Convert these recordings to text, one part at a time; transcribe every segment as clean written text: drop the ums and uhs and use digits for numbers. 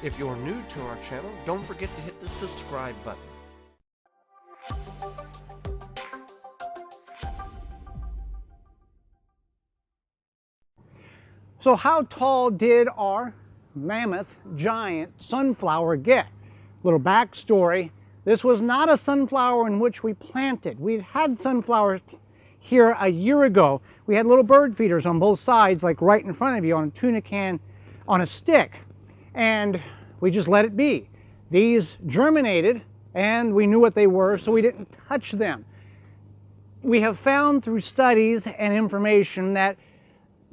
If you're new to our channel, don't forget to hit the subscribe button. So how tall did our mammoth giant sunflower get? Little backstory. This was not a sunflower in which we planted. We'd had sunflowers here a year ago. We had little bird feeders on both sides, like right in front of you on a tuna can on a stick. And we just let it be. These germinated and we knew what they were, so we didn't touch them. We have found through studies and information that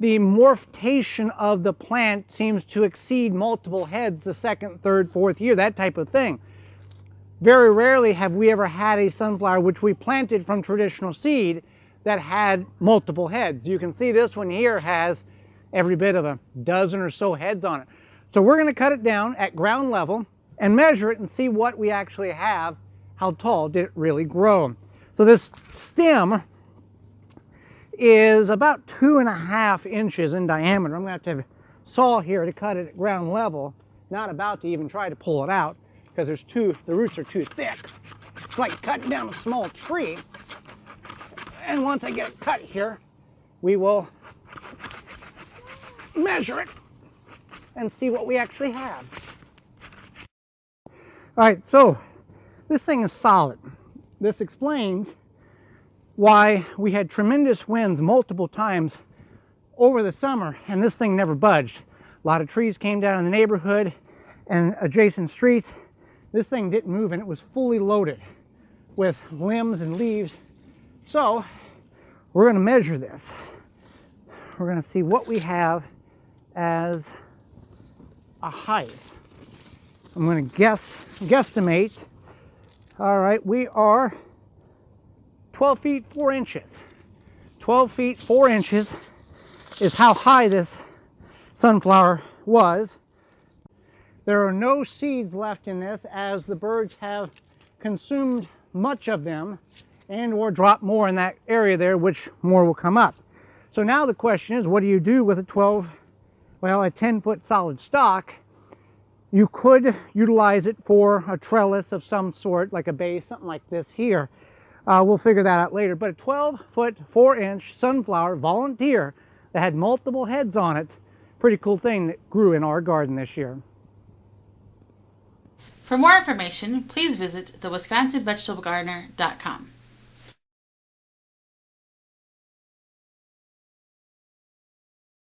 the morphation of the plant seems to exceed multiple heads the second, third, fourth year, that type of thing. Very rarely have we ever had a sunflower which we planted from traditional seed that had multiple heads. You can see this one here has every bit of a dozen or so heads on it. So we're going to cut it down at ground level and measure it and see what we actually have. How tall did it really grow? So this stem is about 2.5 inches in diameter. I'm going to have a saw here to cut it at ground level. Not about to even try to pull it out because the roots are too thick. It's like cutting down a small tree. And once I get it cut here, we will measure it and see what we actually have. All right, so this thing is solid. This explains why we had tremendous winds multiple times over the summer and this thing never budged. A lot of trees came down in the neighborhood and adjacent streets. This thing didn't move and it was fully loaded with limbs and leaves. So we're going to measure this. We're going to see what we have as a height. I'm going to guesstimate. All right, we are 12 feet 4 inches. 12 feet 4 inches is how high this sunflower was. There are no seeds left in this as the birds have consumed much of them and or dropped more in that area there, which more will come up. So now the question is, what do you do with a 10-foot solid stalk? You could utilize it for a trellis of some sort, like a base, something like this here. We'll figure that out later. But a 12-foot 4-inch sunflower volunteer that had multiple heads on it, pretty cool thing that grew in our garden this year. For more information, please visit thewisconsinvegetablegardener.com.